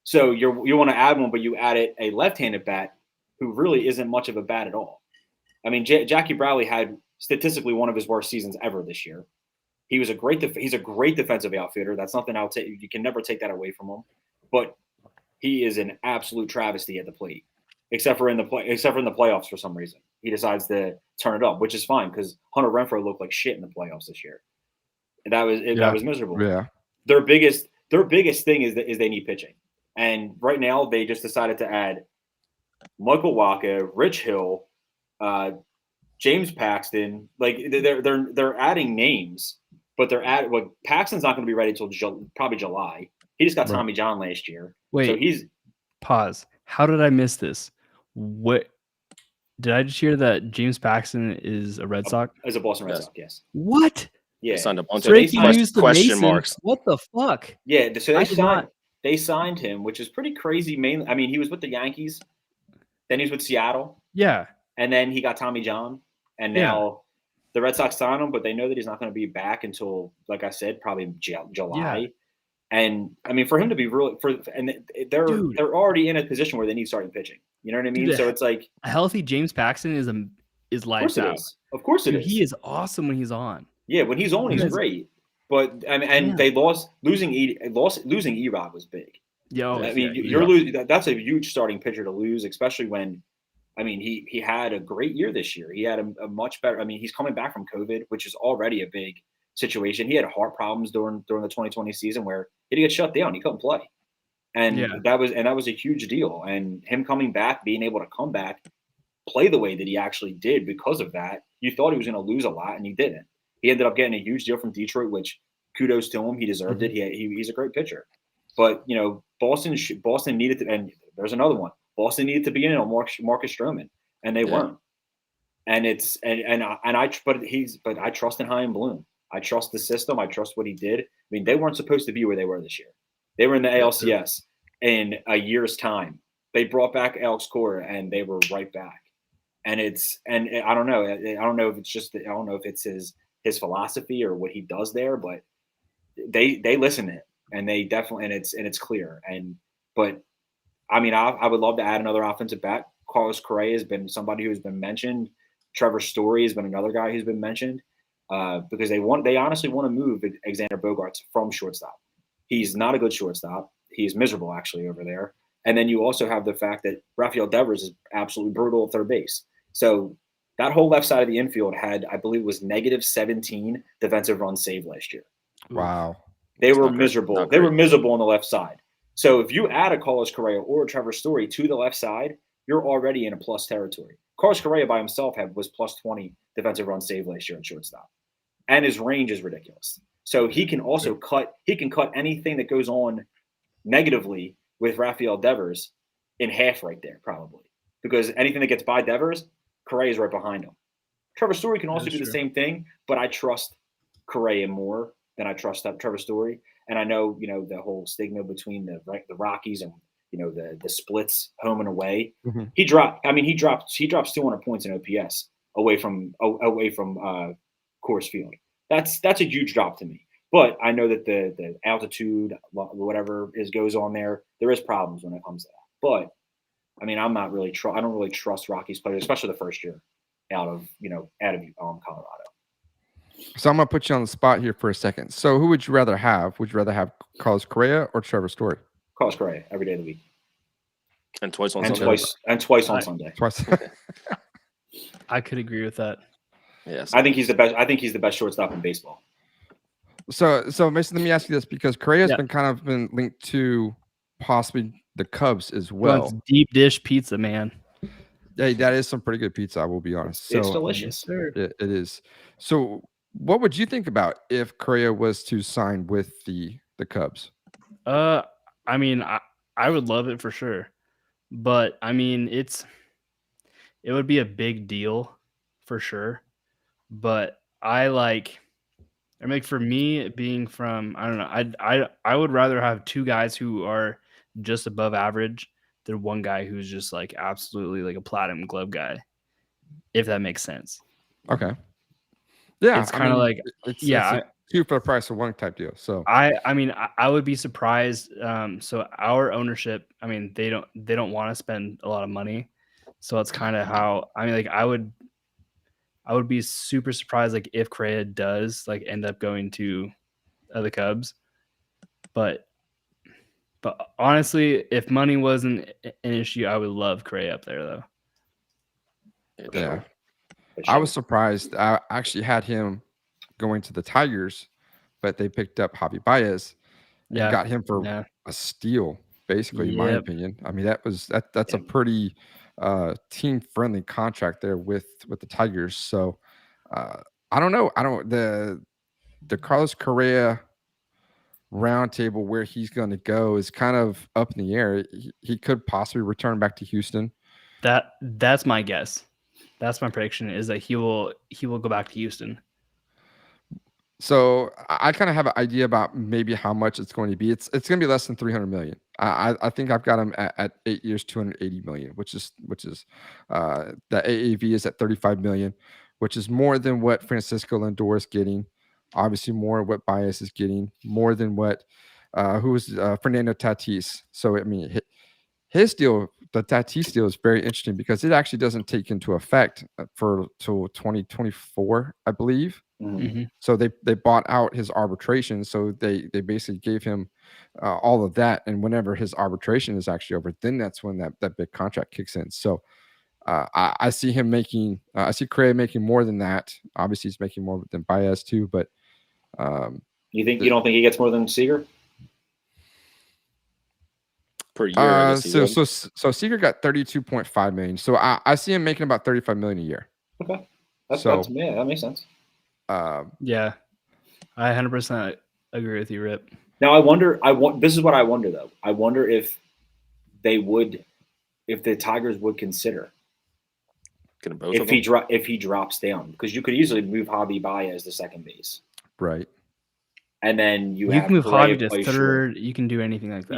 So you want to add one, but you added a left-handed bat who really isn't much of a bat at all. I mean, Jackie Bradley had statistically one of his worst seasons ever this year. He's a great defensive outfielder. That's something I'll take. You can never take that away from him. But he is an absolute travesty at the plate. Except for in the playoffs for some reason. He decides to turn it up, which is fine because Hunter Renfroe looked like shit in the playoffs this year. And that was miserable. Yeah. Their biggest thing is they need pitching. And right now they just decided to add Michael Wacha, Rich Hill, James Paxton. Like they're adding names, but Paxton's not going to be ready until probably July. He just got Tommy John last year. Wait. So pause. How did I miss this? What did I just hear that James Paxton is a Red Sox? As a Boston Red Sox, yes. What? Yeah. Signed a bunch of question marks. What the fuck? Yeah, so they signed him, which is pretty crazy. Mainly, I mean, he was with the Yankees, then he was with Seattle. Yeah. And then he got Tommy John. And now the Red Sox signed him, but they know that he's not going to be back until, like I said, probably July. Yeah. And I mean, for him to be they're already in a position where they need starting pitching. You know what I mean? Dude, so it's like a healthy James Paxton is lights out. Of course it is. He is awesome when he's on. Yeah, when he's on, he's great. But they losing Erod was big. Yo, I mean, you're losing. That's a huge starting pitcher to lose, especially when, I mean, he had a great year this year. He had a much better. I mean, he's coming back from COVID, which is already a big situation. He had heart problems during the 2020 season where he didn't get shut down. He couldn't play. And that was a huge deal. And him coming back, being able to come back, play the way that he actually did because of that, you thought he was going to lose a lot, and he didn't. He ended up getting a huge deal from Detroit, which kudos to him. He deserved it. He's a great pitcher. But, Boston needed to – and there's another one. Boston needed to be in on Marcus Stroman, and they weren't. And it's – but I trust in Chaim Bloom. I trust the system. I trust what he did. I mean, they weren't supposed to be where they were this year. They were in the ALCS in a year's time. They brought back Alex Cora, and they were right back. And I don't know. I don't know if it's his philosophy or what he does there, but they listen to it, and they definitely, and it's clear. But I mean, I would love to add another offensive bat. Carlos Correa has been somebody who's been mentioned. Trevor Story has been another guy who's been mentioned. Because they honestly want to move Alexander Bogaerts from shortstop. He's not a good shortstop. He's miserable actually over there. And then you also have the fact that Rafael Devers is absolutely brutal at third base. So That whole left side of the infield had, I believe, it was -17 defensive run save last year. Wow. They It's were not great. miserable. Not They were great. miserable on the left side. So if you add a Carlos Correa or a Trevor Story to the left side, you're already in a plus territory. Carlos Correa by himself was plus 20 defensive run save last year at shortstop, and his range is ridiculous. So he can also cut. He can cut anything that goes on negatively with Rafael Devers in half right there, probably, because anything that gets by Devers, Correa is right behind him. Trevor Story can also That's do the true. same thing, but I trust Correa more than I trust Trevor Story. And I know, the whole stigma between the Rockies and, the splits home and away. Mhm. He drops 200 points in OPS away from Coors Field. That's a huge drop to me. But I know that the altitude, whatever goes on there is problems when it comes to that. But I mean, I'm not really I don't really trust Rockies players, especially the first year out of Colorado. So I'm gonna put you on the spot here for a second. So who would you rather have? Would you rather have Carlos Correa or Trevor Story? Carlos Correa every day of the week, And twice on and Sunday. twice on Sunday. Twice. I could agree with that. Yes. I think he's the best. I think he's the best shortstop in baseball. So Mason, let me ask you this, because Correa's Yeah. been linked to possibly the Cubs as Well, well. it's deep dish pizza, man. Hey, that is some pretty good pizza, I will be honest. It's So delicious. Sir. it is. So what would you think about if Correa was to sign with the Cubs? I mean, I would love it for sure, but I mean, it would be a big deal for sure. But I mean, for me, being from, I don't know, I would rather have two guys who are just above average than one guy who's just like absolutely like a platinum glove guy, if that makes sense. Okay. Yeah, It's kind of like, it's yeah, a two for the price of one type deal. So I mean, I would be surprised. So our ownership, I mean, they don't want to spend a lot of money. So it's kind of how, I mean, like I would be super surprised, like if Correa does like end up going to the Cubs, but honestly, if money wasn't an issue, I would love Correa up there though. yeah, I was surprised. I actually had him going to the Tigers, but they picked up Javi Baez and Yeah, got him for yeah, a steal, basically, in my Yep. opinion. I mean, that's a pretty team friendly contract there with the Tigers. So I don't know. The Carlos Correa roundtable where he's going to go is kind of up in the air. He could possibly return back to Houston. That's my guess. That's my prediction, is that he will go back to Houston. So I kind of have an idea about maybe how much it's going to be. It's going to be less than 300 million. I think I've got him at 8 years, 280 million, which is the AAV is at 35 million, which is more than what Francisco Lindor is getting. Obviously, more what Baez is getting, more than what Fernando Tatis. So I mean, his deal, the Tatis deal, is very interesting because it actually doesn't take into effect till 2024, I believe. Mm-hmm. So they bought out his arbitration. So they basically gave him all of that. And whenever his arbitration is actually over, then that's when that big contract kicks in. So I see him making, I see Correa making more than that. Obviously, he's making more than Baez too. But you don't think he gets more than Seager per year? I guess he would. so Seager got 32.5 million. So I see him making about 35 million a year. Okay, that makes sense. Yeah, I 100% agree with you, Rip. Now this is what I wonder though. I wonder if the Tigers would consider if he drops down, because you could easily move Javi Baez to second base, Right. and then you can move Correa Javi to play third. short. You can do anything like that.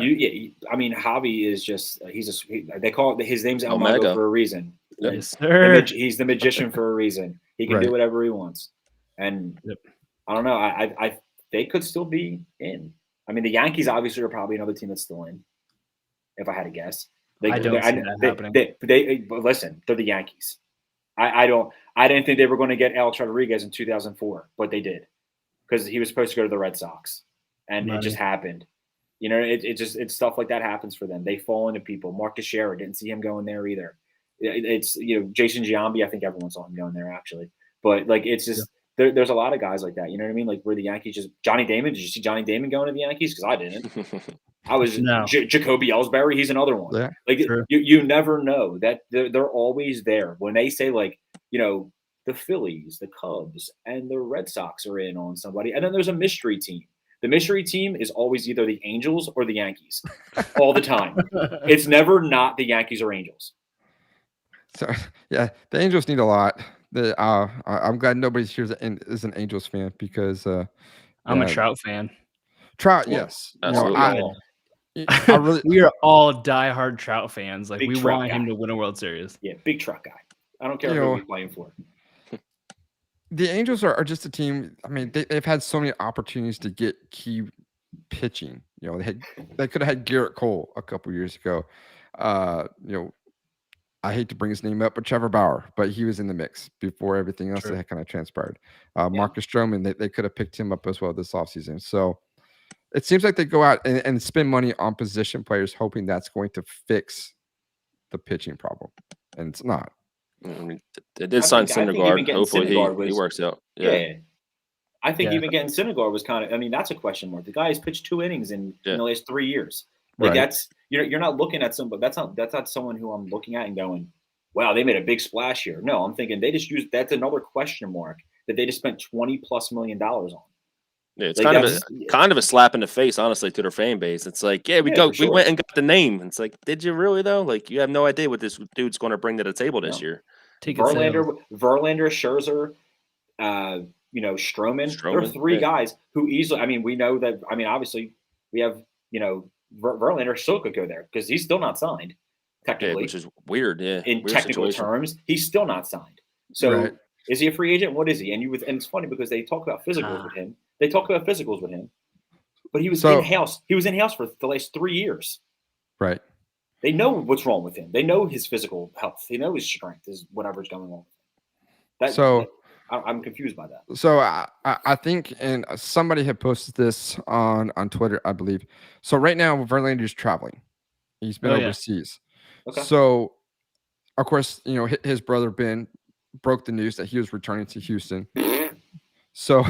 I mean, Javi is just they call it, his name's El Mago Omega. for a reason. Yes, sir. He's the magician for a reason. He can do whatever he wants, and I don't know. I they could still be in. I mean, the Yankees obviously are probably another team that's still in, if I had to guess. I don't see that happening. But listen, they're the Yankees. I didn't think they were going to get Alex Rodriguez in 2004, but they did, because he was supposed to go to the Red Sox, and it just happened. You know, it's stuff like that happens for them. They fall into people. Marcus Scherzer, didn't see him going there either. It's Jason Giambi. I think everyone saw him going there actually, but like it's just there's a lot of guys like that. You know what I mean? Like where the Yankees just Johnny Damon. Did you see Johnny Damon going to the Yankees? Because I didn't. I was No. Jacoby Ellsbury. He's another one. Yeah. Like Sure. you never know that they're always there when they say like the Phillies, the Cubs, and the Red Sox are in on somebody, and then there's a mystery team. The mystery team is always either the Angels or the Yankees, all the time. It's never not the Yankees or Angels. So yeah, the Angels need a lot. I'm glad nobody here is an Angels fan because I'm a Trout fan. Trout, Yeah, yes. absolutely. I really We are all diehard Trout fans. Like Big we Trout want him guy. to win a World Series. Yeah, big truck guy. I don't care who he's playing for. the Angels are just a team. I mean, they've had so many opportunities to get key pitching. They could have had Garrett Cole a couple years ago. I hate to bring his name up, but Trevor Bauer, but he was in the mix before everything else that had kind of transpired. Marcus Stroman, they could have picked him up as well this offseason. So it seems like they go out and spend money on position players, hoping that's going to fix the pitching problem, and it's not. I mean, they did sign Syndergaard. Hopefully he works out. Yeah. I think even getting Syndergaard was kind of. I mean, that's a question mark. The guy has pitched 2 innings in the last 3 years. Like that's you're not looking at somebody. That's not someone who I'm looking at and going, wow, they made a big splash here. No, I'm thinking they just used. That's another question mark that they just spent $20+ million on. Yeah, it's kind of a slap in the face, honestly, to their fan base. It's like, we went and got the name. It's like, did you really though? Like, you have no idea what this dude's going to bring to the table this year. Verlander, Scherzer, Stroman. There are 3 guys who easily. I mean, we know that. I mean, obviously, we have Verlander still could go there because he's still not signed technically, which is weird. Yeah, in weird technical terms, he's still not signed. So is he a free agent? What is he? And it's funny because they talk about physicals with him. They talk about physicals with him, but he was in-house. He was in-house for the last 3 years. Right. They know what's wrong with him. They know his physical health. They know his strength is whatever's going on. I'm confused by that. So I think, and somebody had posted this on Twitter, I believe. So right now, Verlander is traveling. He's been overseas. Okay. So, of course, his brother Ben broke the news that he was returning to Houston. So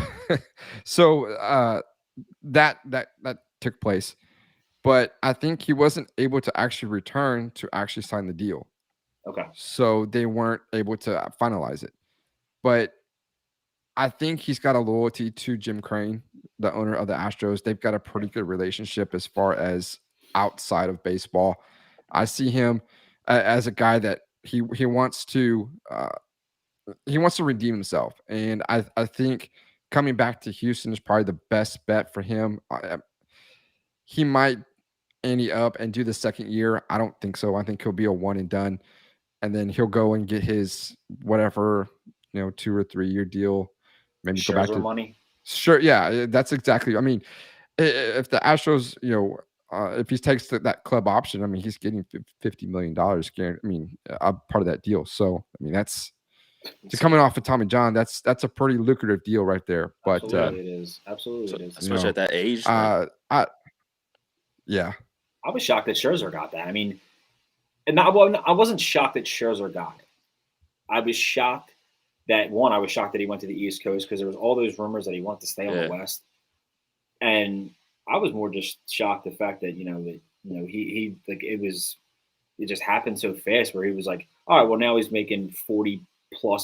that took place. But I think he wasn't able to actually return to actually sign the deal. Okay. So they weren't able to finalize it. But I think he's got a loyalty to Jim Crane, the owner of the Astros. They've got a pretty good relationship as far as outside of baseball. I see him as a guy that he wants to redeem himself, and I think coming back to Houston is probably the best bet for him. He might ante up and do the second year. I don't think so. I think he'll be a one and done, and then he'll go and get his whatever 2 or 3 year deal. Maybe go back to money. Sure, yeah, that's exactly. I mean, if the Astros, if he takes that club option, I mean, he's getting $50 million. I mean, I'm part of that deal. So, I mean, that's coming off of Tommy John. That's a pretty lucrative deal right there. But absolutely it is. Absolutely, it is. Especially at that age. Yeah. I was shocked that Scherzer got that. I mean, and I wasn't shocked that Scherzer got it. I was shocked that I was shocked that he went to the East Coast because there was all those rumors that he wanted to stay on the West, and I was more just shocked the fact that he like it just happened so fast where he was like, all right, well now he's making $40+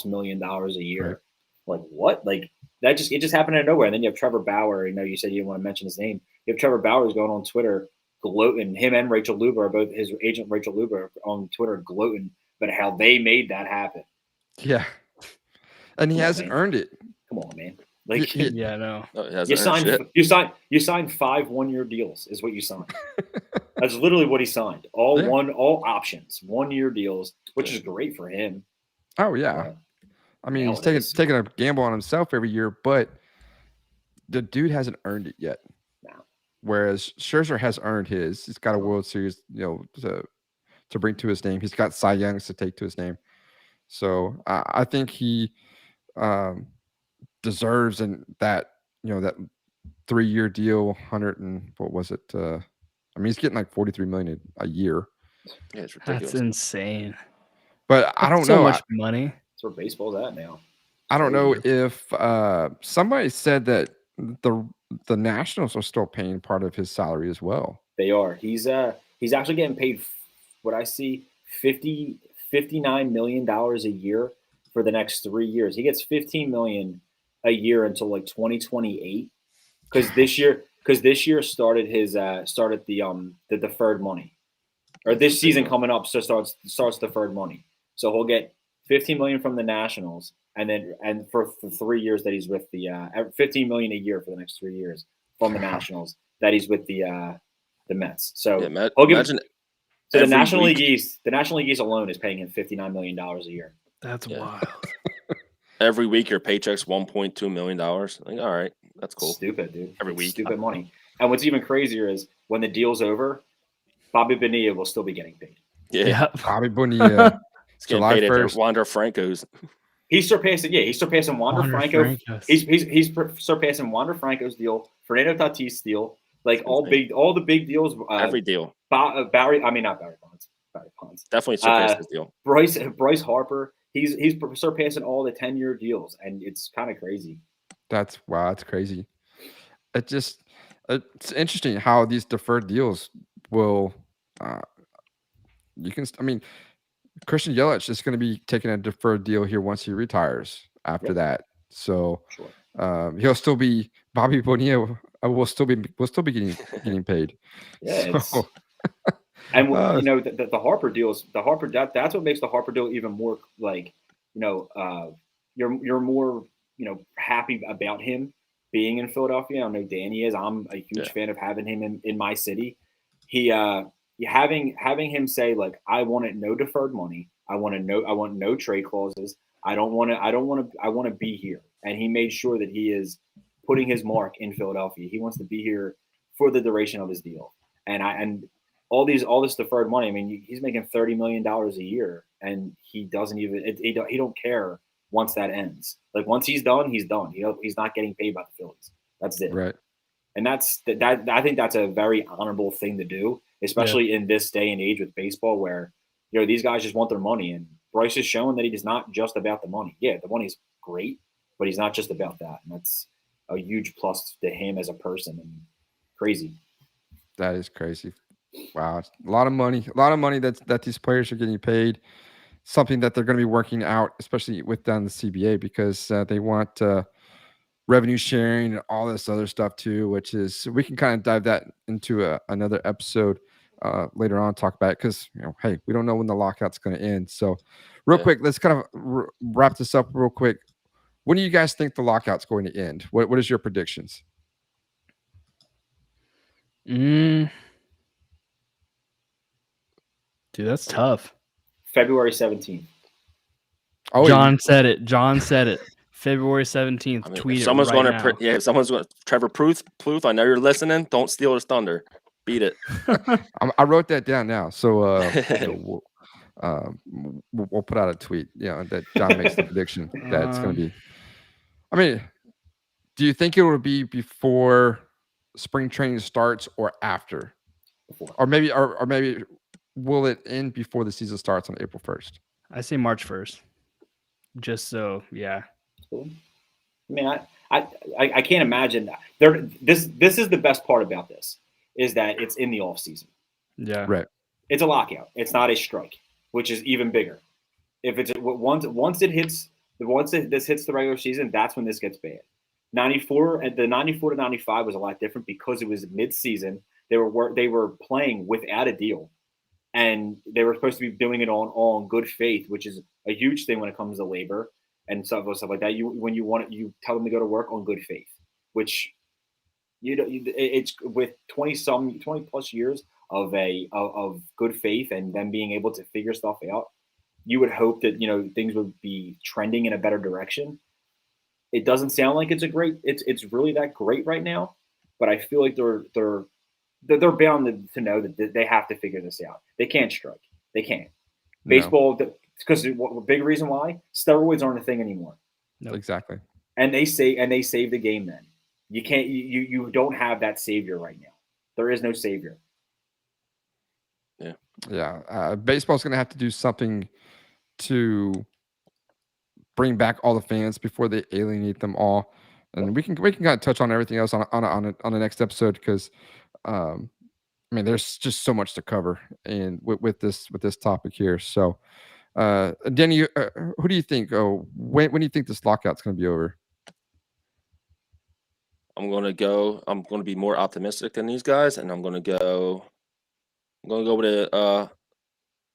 million a year. Right. Like what? Like it just happened out of nowhere. And then you have Trevor Bauer. You said you didn't want to mention his name. You have Trevor Bauer who's going on Twitter gloating. Him and Rachel Luba are both his agent. Rachel Luba on Twitter gloating about how they made that happen. Yeah. And he hasn't earned it. Come on, man. Like, yeah, no. You signed 5 1-year deals is what you signed. That's literally what he signed. All options, 1-year deals, which is great for him. Oh yeah. I mean, he's taking a gamble on himself every year, but the dude hasn't earned it yet. No. Whereas Scherzer has earned his. He's got a World Series, to bring to his name. He's got Cy Youngs to take to his name. So I think he deserves that 3-year deal, 100 and what was it? I mean, he's getting like $43 million a year. Yeah, it's ridiculous. That's insane. But I don't so know. much money. That's where baseball's at now. I don't know if somebody said that the Nationals are still paying part of his salary as well. They are. He's actually getting paid what I see $59 million a year for the next 3 years. He gets $15 million a year until like 2028. Because this year started the deferred money. Or this season coming up starts deferred money. So he'll get $15 million from the Nationals, and for the 3 years that he's with the $15 million a year for the next 3 years from the Nationals that he's with the Mets. So imagine so the National League East alone is paying him $59 million a year. That's wild. Every week your paycheck's $1.2 million. Like, all right, that's cool. Stupid, dude. Every week. Stupid money. And what's even crazier is when the deal's over, Bobby Bonilla will still be getting paid. Yeah. Bobby Bonilla. He's getting paid at their Wander Franco's. He's surpassing Wander Franco. He's surpassing Wander Franco's deal, Fernando Tatis deal, like all the big deals. Every deal. Not Barry Bonds. Definitely surpassed his deal. Bryce Harper. He's surpassing all the 10-year deals, and it's kind of crazy. That's crazy. It's interesting how these deferred deals will. Christian Yelich is going to be taking a deferred deal here once he retires after that. So he'll still be Bobby Bonilla. Will still be getting paid. Yeah. So, and the Harper deals. That's what makes the Harper deal even more like you're more happy about him being in Philadelphia. I know Danny is. I'm a huge fan of having him in my city. Having him say like, I want no deferred money. I want no trade clauses. I want to be here. And he made sure that he is putting his mark in Philadelphia. He wants to be here for the duration of his deal. And all this deferred money. I mean, he's making $30 million a year, and he doesn't even he don't care once that ends. Like once he's done, he's done. He's not getting paid by the Phillies. That's it. Right. And that's that. I think that's a very honorable thing to do, especially in this day and age with baseball, where these guys just want their money. And Bryce is showing that he's not just about the money. Yeah, the money's great, but he's not just about that. And that's a huge plus to him as a person. And crazy. That is crazy. Wow, it's a lot of money. A lot of money that these players are getting paid. Something that they're going to be working out, especially with down the CBA, because they want revenue sharing and all this other stuff too, which is we can kind of dive that into another episode later on, talk about it, because hey, we don't know when the lockout's going to end. So real quick, let's kind of wrap this up real quick. When do you guys think the lockout's going to end? What is your predictions? Dude, that's tough. February 17th. Oh, John said it. February 17th. Tweet someone's it right going to now. someone's going. Trevor Pluth, I know you're listening. Don't steal his thunder. Beat it. I wrote that down now, so we'll put out a tweet. That John makes the prediction that it's going to be. I mean, do you think it will be before spring training starts or after, or maybe will it end before the season starts on April 1st? I say March 1st. Just so, yeah. I mean, I can't imagine that. This is the best part about this, is that it's in the off season. Yeah. Right. It's a lockout. It's not a strike, which is even bigger. If it's once this hits the regular season, that's when this gets bad. 94 to 95 was a lot different because it was mid-season. They were playing without a deal, and they were supposed to be doing it on good faith, which is a huge thing when it comes to labor and stuff like that. You tell them to go to work on good faith, which it's with 20 plus years of good faith and them being able to figure stuff out. You would hope that things would be trending in a better direction. It doesn't sound like it's really that great right now, but I feel like they're bound to know that they have to figure this out. They can't strike. They can't. Baseball, because big reason why steroids aren't a thing anymore. No. Exactly. And they save the game. Then you can't. You don't have that savior right now. There is no savior. Yeah. Baseball's going to have to do something to bring back all the fans before they alienate them all, and we can kind of touch on everything else on the next episode because I mean there's just so much to cover and with this topic here. So Danny, who do you think? Oh, when do you think this lockout's going to be over? I'm going to be more optimistic than these guys, and I'm going to go with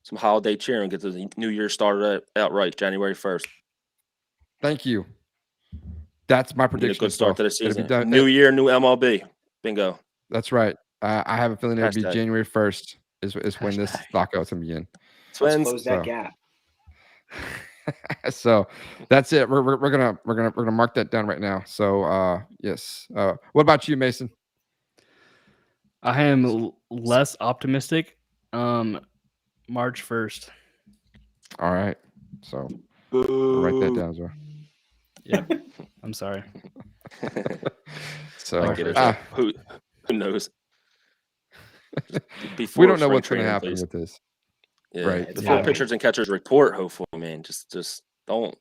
some holiday cheer and get the new year started out right, January 1st. Thank you. That's my prediction. A good start to the season. Done, new year, new MLB. Bingo. That's right. I have a feeling it'll be January 1st is when this lockout's going to begin. Let's close that gap. So that's it. We're gonna mark that down right now. So yes. What about you, Mason? I am less optimistic. March 1st. All right. So we'll write that down as well. Yeah. I'm sorry. So I get it. Who knows? We don't know what's going to happen with this. Yeah. Right. Before pitchers and catchers report, hopefully, man. Just don't.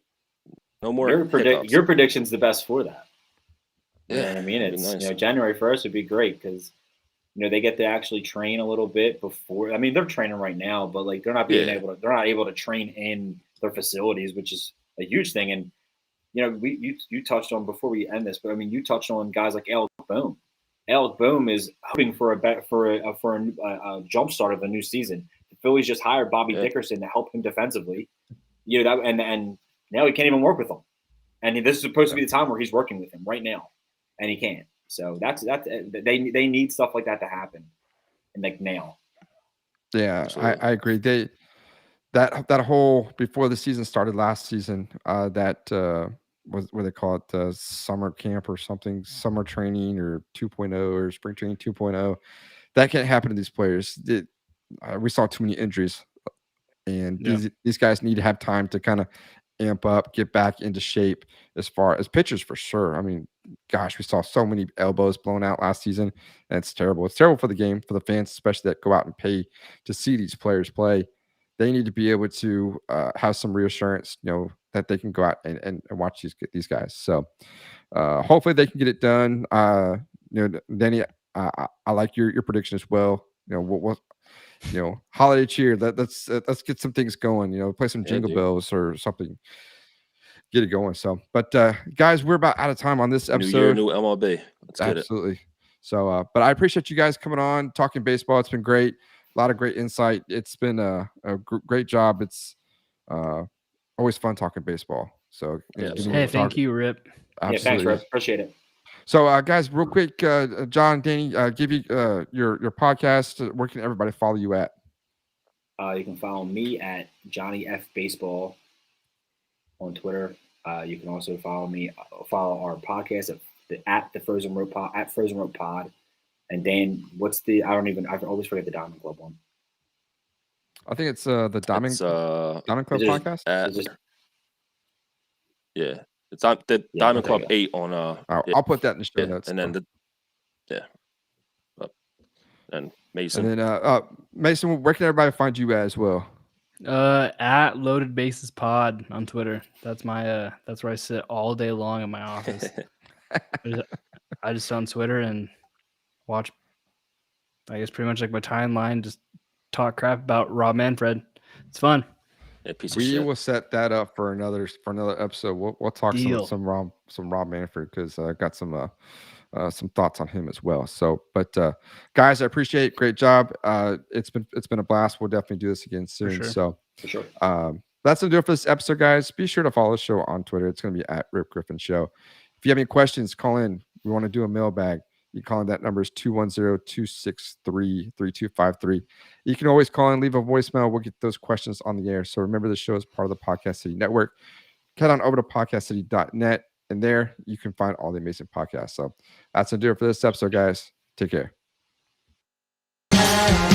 No more. Your prediction's the best for that. Yeah. You know what I mean? It's nice. January 1st would be great because they get to actually train a little bit before. I mean, they're training right now, but like they're not able to train in their facilities, which is a huge thing. And you touched on before we end this, but I mean, you touched on guys like Alec Bohm. Alec Bohm is hoping for a jump start of a new season. The Phillies just hired Bobby Dickerson to help him defensively. And now he can't even work with him. And this is supposed to be the time where he's working with him right now, and he can't. So that's they need stuff like that to happen, and like now. Yeah, I agree. That whole before the season started last season, that was what they call it, summer camp or something, summer training or 2.0 or spring training 2.0. That can't happen to these players. We saw too many injuries, and these guys need to have time to kind of amp up, get back into shape. As far as pitchers, for sure. I mean, gosh, we saw so many elbows blown out last season, and it's terrible. It's terrible for the game, for the fans, especially that go out and pay to see these players play. They need to be able to have some reassurance, that they can go out and watch these guys. So hopefully they can get it done. Danny, I like your prediction as well. Holiday cheer. Let's get some things going. Play some jingle bells or something. Get it going. So, but guys, we're about out of time on this episode. New year, new MLB. Let's get it. Absolutely. So, but I appreciate you guys coming on, talking baseball. It's been great. A lot of great insight. It's been a great job. It's always fun talking baseball. So, hey, thank you, Rip. Absolutely. Yeah, thanks, Rip. Appreciate it. So, guys, real quick, John, Danny, give you your podcast. Where can everybody follow you at? You can follow me at Johnny F Baseball on Twitter. You can also follow our podcast at the Frozen Rope Pod, at Frozen Rope Pod. And Dan, I always forget the Diamond Club one. I think it's the Diamond Club podcast. It's on the Diamond Club 8 on I'll put that in the show notes. And then and Mason. And then Mason, where can everybody find you as well? At Loaded Bases Pod on Twitter. That's my that's where I sit all day long in my office. I just sit on Twitter and watch, I guess, pretty much like my timeline, just talk crap about Rob Manfred. It's fun. We will set that up for another episode. We'll talk some Rob Manfred because I got some thoughts on him as well. So, but guys, I appreciate it. Great job. It's been a blast. We'll definitely do this again soon. For sure. That's gonna do it for this episode, guys. Be sure to follow the show on Twitter. It's gonna be at Rip Griffin Show. If you have any questions, call in. We want to do a mailbag. You call in, that number is 210-263-3253. You can always call in, leave a voicemail. We'll get those questions on the air. So remember, the show is part of the Podcast City Network. Head on over to podcastcity.net, and there you can find all the amazing podcasts. So that's going to do it for this episode, guys. Take care.